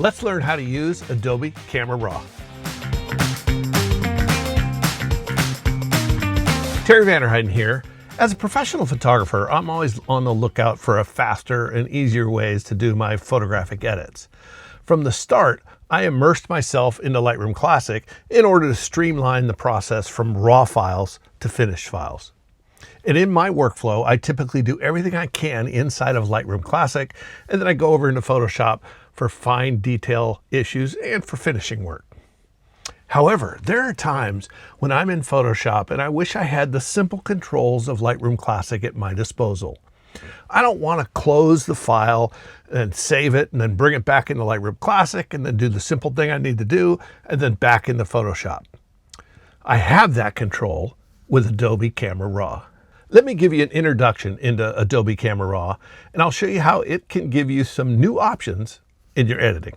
Let's learn how to use Adobe Camera Raw. Terry Vanderheiden here. As a professional photographer, I'm always on the lookout for a faster and easier ways to do my photographic edits. From the start, I immersed myself into Lightroom Classic in order to streamline the process from raw files to finished files. And in my workflow, I typically do everything I can inside of Lightroom Classic, and then I go over into Photoshop for fine detail issues and for finishing work. However, there are times when I'm in Photoshop and I wish I had the simple controls of Lightroom Classic at my disposal. I don't want to close the file and save it and then bring it back into Lightroom Classic and then do the simple thing I need to do and then back into Photoshop. I have that control with Adobe Camera Raw. Let me give you an introduction into Adobe Camera Raw, and I'll show you how it can give you some new options in your editing.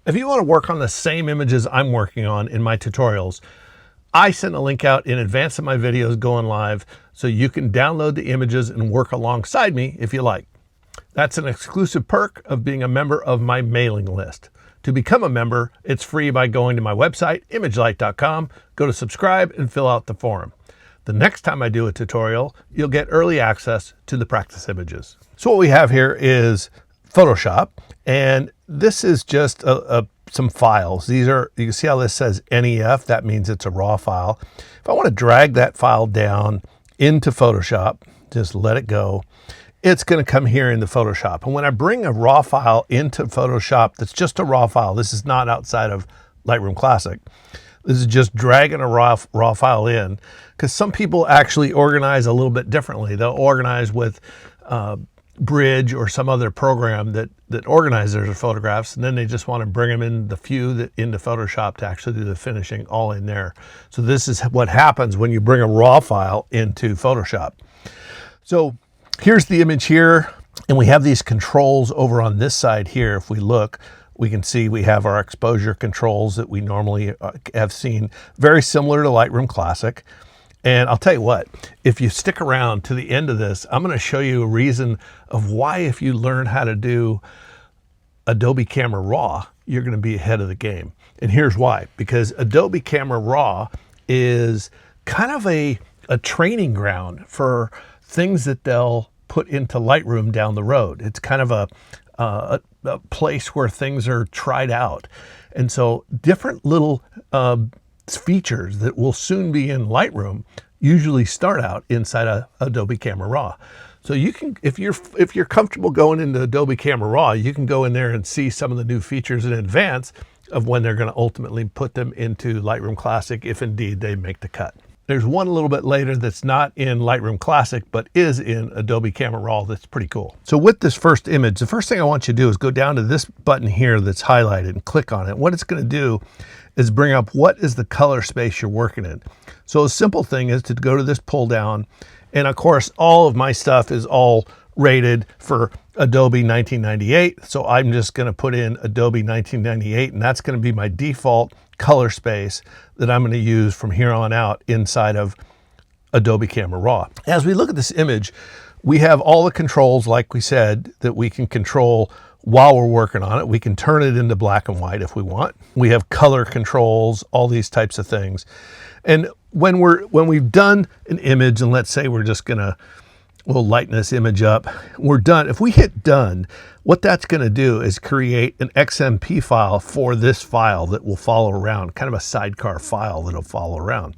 If you want to work on the same images I'm working on in my tutorials, I send a link out in advance of my videos going live so you can download the images and work alongside me if you like. That's an exclusive perk of being a member of my mailing list. To become a member, it's free by going to my website, imagelight.com, go to subscribe and fill out the form. The next time I do a tutorial, you'll get early access to the practice images. So what we have here is Photoshop, and this is just some files. These are, you can see how this says NEF, that means it's a raw file. If I want to drag that file down into Photoshop, just let it go, it's going to come here into Photoshop. And when I bring a raw file into Photoshop, that's just a raw file, this is not outside of Lightroom Classic. This is just dragging a raw file in, because some people actually organize a little bit differently. They'll organize with Bridge or some other program that organizes their photographs, and then they just want to bring them in the into Photoshop to actually do the finishing all in there. So this is what happens when you bring a raw file into Photoshop. So here's the image here, and we have these controls over on this side here. If we look, we can see we have our exposure controls that we normally have seen, very similar to Lightroom Classic. And I'll tell you what, if you stick around to the end of this, I'm going to show you a reason of why, if you learn how to do Adobe Camera Raw, you're going to be ahead of the game. And here's why. Because Adobe Camera Raw is kind of a training ground for things that they'll put into Lightroom down the road. It's kind of a place where things are tried out. And so different little features that will soon be in Lightroom usually start out inside of Adobe Camera Raw. So you can, if you're comfortable going into Adobe Camera Raw, you can go in there and see some of the new features in advance of when they're going to ultimately put them into Lightroom Classic, if indeed they make the cut. There's one a little bit later that's not in Lightroom Classic, but is in Adobe Camera Raw that's pretty cool. So with this first image, the first thing I want you to do is go down to this button here that's highlighted and click on it. What it's going to do is bring up what is the color space you're working in. So a simple thing is to go to this pull down, and of course all of my stuff is all rated for Adobe 1998. So I'm just going to put in Adobe 1998, and that's going to be my default color space that I'm going to use from here on out inside of Adobe Camera Raw. As we look at this image, we have all the controls, like we said, that we can control while we're working on it. We can turn it into black and white if we want. We have color controls, all these types of things. And when we've done an image, and let's say we'll lighten this image up, we're done. If we hit done, what that's going to do is create an XMP file for this file that will follow around, kind of a sidecar file that'll follow around.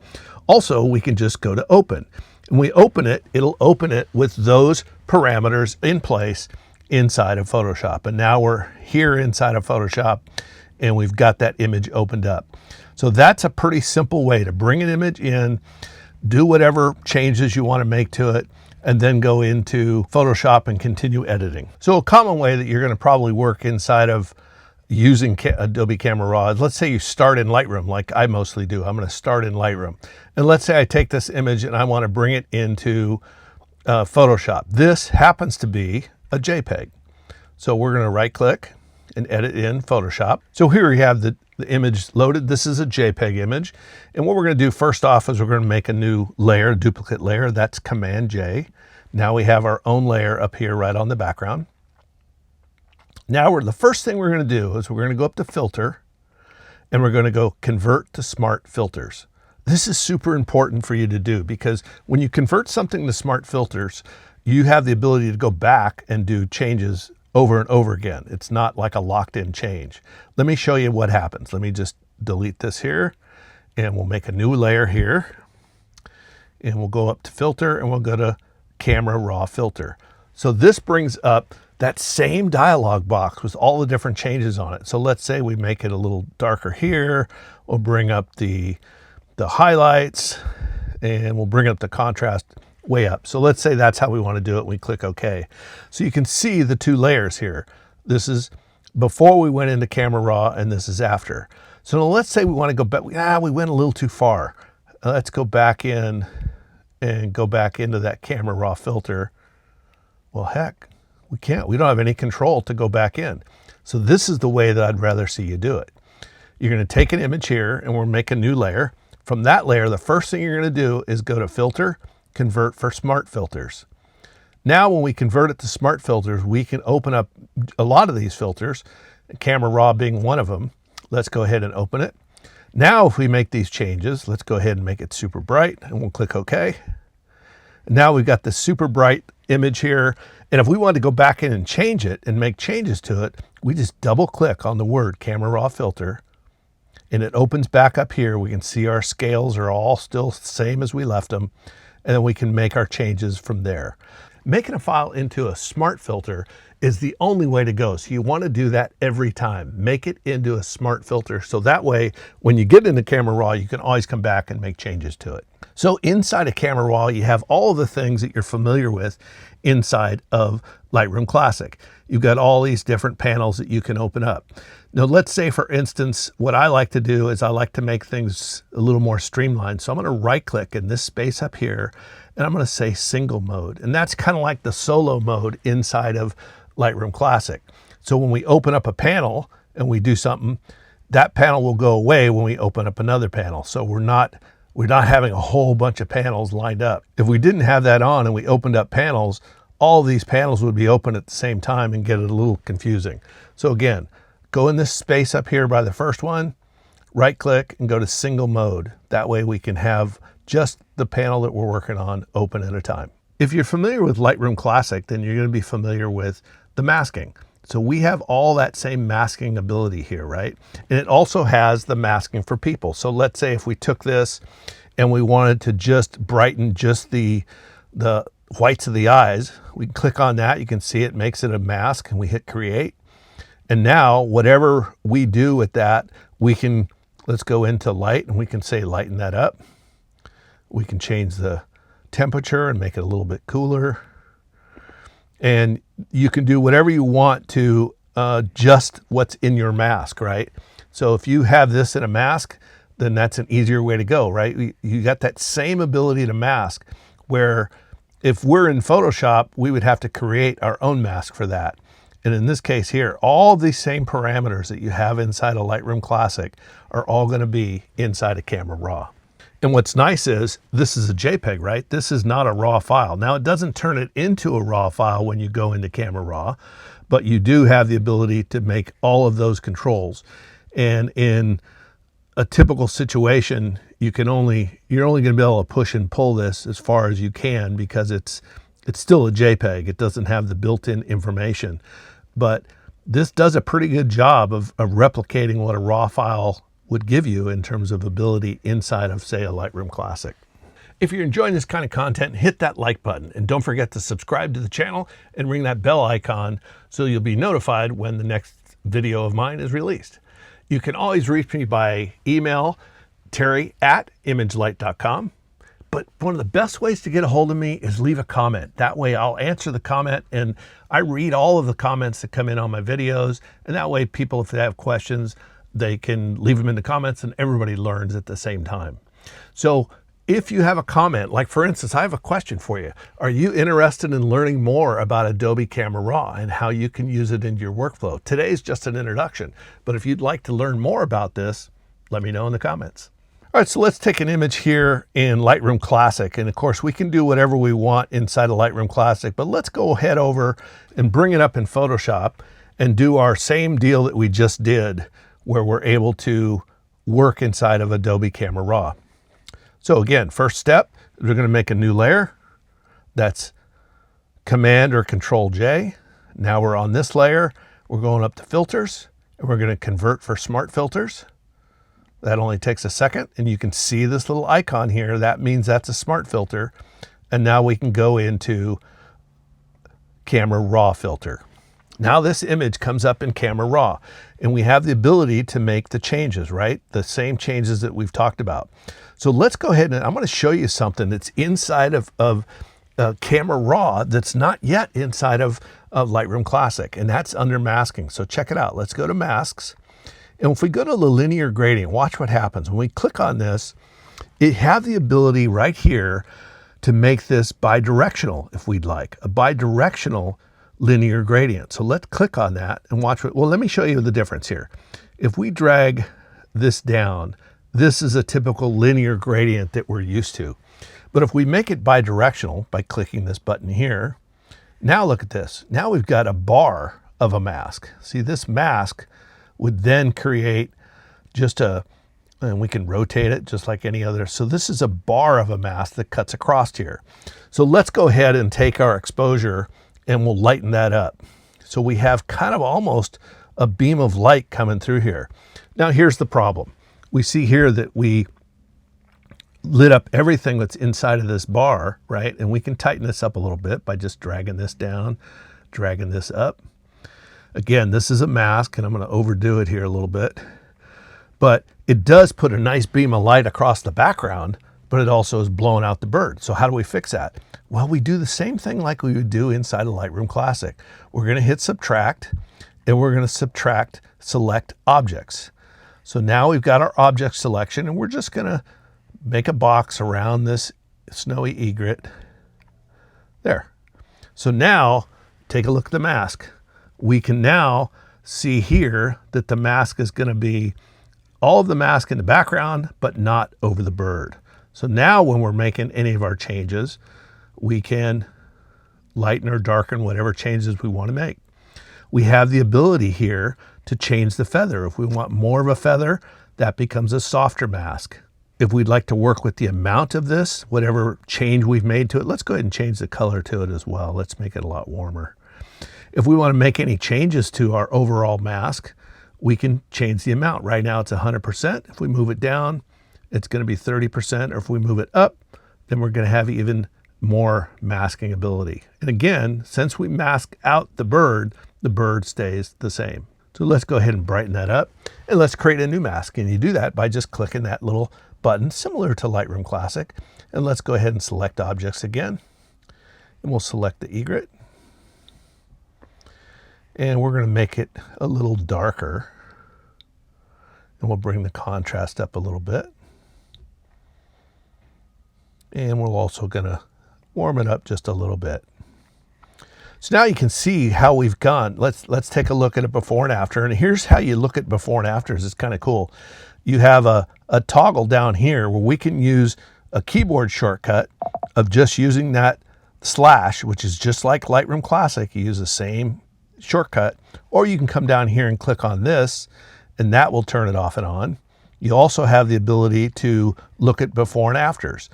Also, we can just go to open. When we open it, it'll open it with those parameters in place inside of Photoshop. And now we're here inside of Photoshop, and we've got that image opened up. So that's a pretty simple way to bring an image in, do whatever changes you want to make to it, and then go into Photoshop and continue editing. So a common way that you're going to probably work inside of using Adobe Camera Raw is, let's say you start in Lightroom, like I mostly do. I'm going to start in Lightroom. And let's say I take this image and I want to bring it into Photoshop. This happens to be a JPEG. So we're going to right click and edit in Photoshop. So here we have the image loaded. This is a JPEG image. And what we're going to do first off is we're going to make a new layer, a duplicate layer. That's Command J. Now we have our own layer up here right on the background. Now the first thing we're going to do is we're going to go up to filter and we're going to go convert to smart filters. This is super important for you to do because when you convert something to smart filters, you have the ability to go back and do changes over and over again. It's not like a locked in change. Let me show you what happens. Let me just delete this here and we'll make a new layer here and we'll go up to filter and we'll go to camera raw filter. So this brings up that same dialog box with all the different changes on it. So let's say we make it a little darker here. We'll bring up the highlights and we'll bring up the contrast way up. So let's say that's how we want to do it. We click OK. So you can see the two layers here. This is before we went into camera raw and this is after. So now let's say we want to go back. We went a little too far. Let's go back in and go back into that camera raw filter. Well, heck, we can't. We don't have any control to go back in. So this is the way that I'd rather see you do it. You're going to take an image here and we'll make a new layer. From that layer, the first thing you're going to do is go to filter, convert for smart filters. Now, when we convert it to smart filters, we can open up a lot of these filters, camera raw being one of them. Let's go ahead and open it. Now, if we make these changes, let's go ahead and make it super bright and we'll click OK. Now we've got this super bright image here. And if we want to go back in and change it and make changes to it, we just double click on the word camera raw filter and it opens back up here. We can see our scales are all still the same as we left them. And then we can make our changes from there. Making a file into a smart filter is the only way to go. So you want to do that every time. Make it into a smart filter. So that way, when you get into camera raw, you can always come back and make changes to it. So inside of camera raw, you have all of the things that you're familiar with inside of Lightroom Classic. You've got all these different panels that you can open up. Now, let's say, for instance, what I like to do is I like to make things a little more streamlined. So I'm going to right click in this space up here, and I'm going to say single mode. And that's kind of like the solo mode inside of Lightroom Classic. So when we open up a panel and we do something, that panel will go away when we open up another panel. So we're not having a whole bunch of panels lined up. If we didn't have that on and we opened up panels, all of these panels would be open at the same time and get it a little confusing. So again, go in this space up here by the first one, right click and go to single mode. That way we can have just the panel that we're working on open at a time. If you're familiar with Lightroom Classic, then you're going to be familiar with the masking. So we have all that same masking ability here, right? And it also has the masking for people. So let's say if we took this and we wanted to just brighten just the whites of the eyes, we can click on that. You can see it makes it a mask and we hit create. And now whatever we do with that, we can, let's go into light and we can say lighten that up. We can change the temperature and make it a little bit cooler. And you can do whatever you want to just what's in your mask, right? So if you have this in a mask, then that's an easier way to go, right? You got that same ability to mask, where if we're in Photoshop, we would have to create our own mask for that. And in this case here, all these same parameters that you have inside of Lightroom Classic are all going to be inside of Camera Raw. And what's nice is this is a JPEG, right? This is not a RAW file. Now, it doesn't turn it into a RAW file when you go into Camera Raw, but you do have the ability to make all of those controls. And in a typical situation, you're only going to be able to push and pull this as far as you can because it's still a JPEG. It doesn't have the built-in information, but this does a pretty good job of replicating what a RAW file would give you in terms of ability inside of, say, a Lightroom Classic. If you're enjoying this kind of content, hit that like button and don't forget to subscribe to the channel and ring that bell icon so you'll be notified when the next video of mine is released. You can always reach me by email, terry@imagelight.com. But one of the best ways to get a hold of me is leave a comment. That way I'll answer the comment, and I read all of the comments that come in on my videos. And that way people, if they have questions, they can leave them in the comments and everybody learns at the same time. So if you have a comment, like for instance, I have a question for you. Are you interested in learning more about Adobe Camera Raw and how you can use it in your workflow? Today's just an introduction, but if you'd like to learn more about this, let me know in the comments. All right, so let's take an image here in Lightroom Classic. And of course, we can do whatever we want inside of Lightroom Classic, but let's go head over and bring it up in Photoshop. and do our same deal that we just did, where we're able to work inside of Adobe Camera Raw. So again, first step, we're going to make a new layer. That's Command or Control J. Now we're on this layer. We're going up to filters, and we're going to convert for smart filters. That only takes a second, and you can see this little icon here. That means that's a smart filter. And now we can go into Camera Raw filter. Now this image comes up in Camera Raw, and we have the ability to make the changes, right? The same changes that we've talked about. So let's go ahead and I'm going to show you something that's inside of Camera Raw that's not yet inside of Lightroom Classic, and that's under masking. So check it out. Let's go to masks. And if we go to the linear gradient, watch what happens. When we click on this, it have the ability right here to make this bidirectional if we'd like, a bidirectional linear gradient. So let's click on that and watch what, well, let me show you the difference here. If we drag this down, this is a typical linear gradient that we're used to. But if we make it bidirectional by clicking this button here, now look at this. Now we've got a bar of a mask. See, this mask would then create just and we can rotate it just like any other. So this is a bar of a mask that cuts across here. So let's go ahead and take our exposure and we'll lighten that up. So we have kind of almost a beam of light coming through here. Now here's the problem. We see here that we lit up everything that's inside of this bar, right? And we can tighten this up a little bit by just dragging this down, dragging this up. Again, this is a mask, and I'm going to overdo it here a little bit, but it does put a nice beam of light across the background, but it also is blowing out the bird. So how do we fix that? Well, we do the same thing like we would do inside of Lightroom Classic. We're going to hit subtract, and we're going to subtract select objects. So now we've got our object selection, and we're just going to make a box around this snowy egret. There. So now take a look at the mask. We can now see here that the mask is going to be all of the mask in the background, but not over the bird. So now when we're making any of our changes, we can lighten or darken whatever changes we want to make. We have the ability here to change the feather. If we want more of a feather, that becomes a softer mask. If we'd like to work with the amount of this, whatever change we've made to it, let's go ahead and change the color to it as well. Let's make it a lot warmer. If we want to make any changes to our overall mask, we can change the amount. Right now it's 100%. If we move it down, it's going to be 30%. Or if we move it up, then we're going to have even more masking ability. And again, since we mask out the bird stays the same. So let's go ahead and brighten that up, and let's create a new mask. And you do that by just clicking that little button similar to Lightroom Classic. And let's go ahead and select objects again. And we'll select the egret. And we're going to make it a little darker. And we'll bring the contrast up a little bit. And we're also going to warm it up just a little bit. So now you can see how we've gone. Let's take a look at it before and after. And here's how you look at before and afters. It's kind of cool. You have a toggle down here where we can use a keyboard shortcut of just using that slash, which is just like Lightroom Classic. You use the same shortcut, or you can come down here and click on this, and that will turn it off and on. You also have the ability to look at before and afters.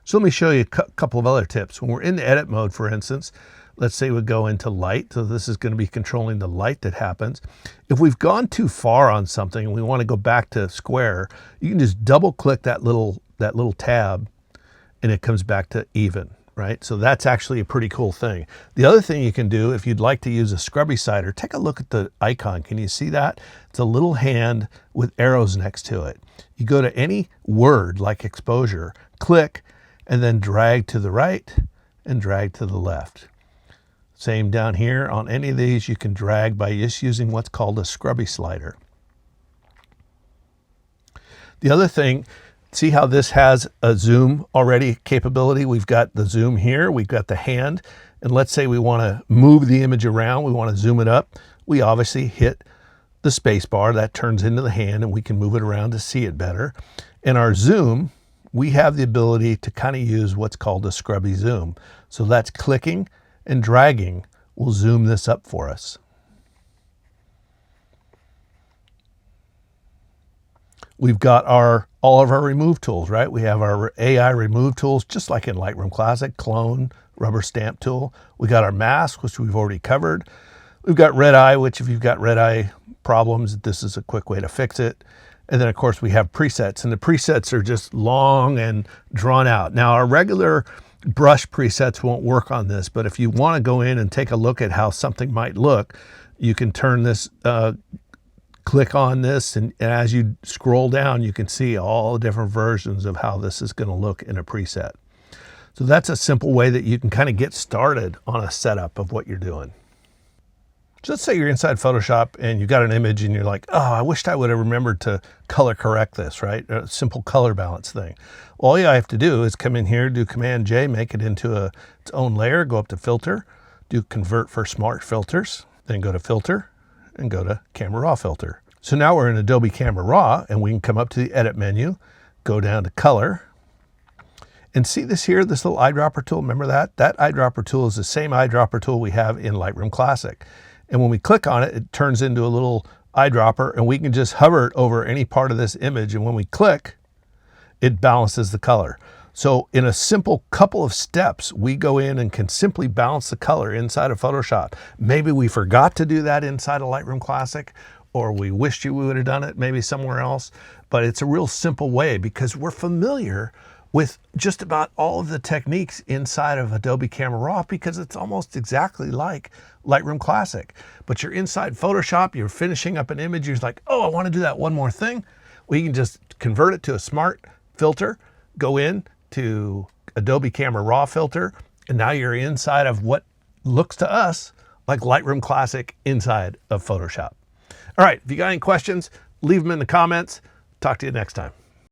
So let me show you a couple of other tips. When we're in the edit mode, for instance, let's say we go into light. So this is going to be controlling the light that happens. If we've gone too far on something and we want to go back to square, you can just double click that little tab and it comes back to even, right? So that's actually a pretty cool thing. The other thing you can do, if you'd like to use a scrubby slider, take a look at the icon. Can you see that? It's a little hand with arrows next to it. You go to any word like exposure, click, and then drag to the right and drag to the left. Same down here. On any of these, you can drag by just using what's called a scrubby slider. The other thing, see how this has a zoom already capability? We've got the zoom here, we've got the hand, and let's say we want to move the image around, we want to zoom it up. We obviously hit the space bar, that turns into the hand, and we can move it around to see it better. And our zoom, we have the ability to kind of use what's called a scrubby zoom. So that's clicking and dragging will zoom this up for us. We've got all of our remove tools, right? We have our AI remove tools, just like in Lightroom Classic, clone, rubber stamp tool. We got our mask, which we've already covered. We've got red eye, which if you've got red eye problems, this is a quick way to fix it. And then of course we have presets, and the presets are just long and drawn out. Now our regular brush presets won't work on this, but if you want to go in and take a look at how something might look, you can turn this, click on this, and as you scroll down, you can see all the different versions of how this is going to look in a preset. So that's a simple way that you can kind of get started on a setup of what you're doing. So let's say you're inside Photoshop and you got an image and you're like, oh, I wished I would have remembered to color correct this, right? A simple color balance thing. All you have to do is come in here, do Command J, make it into its own layer, go up to Filter, do Convert for Smart Filters, then go to Filter and go to Camera Raw Filter. So now we're in Adobe Camera Raw and we can come up to the Edit menu, go down to Color, and see this here, this little eyedropper tool. Remember that? That eyedropper tool is the same eyedropper tool we have in Lightroom Classic. And when we click on it, it turns into a little eyedropper, and we can just hover it over any part of this image. And when we click, it balances the color. So in a simple couple of steps, we go in and can simply balance the color inside of Photoshop. Maybe we forgot to do that inside of Lightroom Classic, or we wished we would have done it maybe somewhere else. But it's a real simple way because we're familiar with just about all of the techniques inside of Adobe Camera Raw because it's almost exactly like Lightroom Classic. But you're inside Photoshop, you're finishing up an image, you're like, oh, I want to do that one more thing. Well, you can just convert it to a smart filter, go in to Adobe Camera Raw filter, and now you're inside of what looks to us like Lightroom Classic inside of Photoshop. All right, if you got any questions, leave them in the comments. Talk to you next time.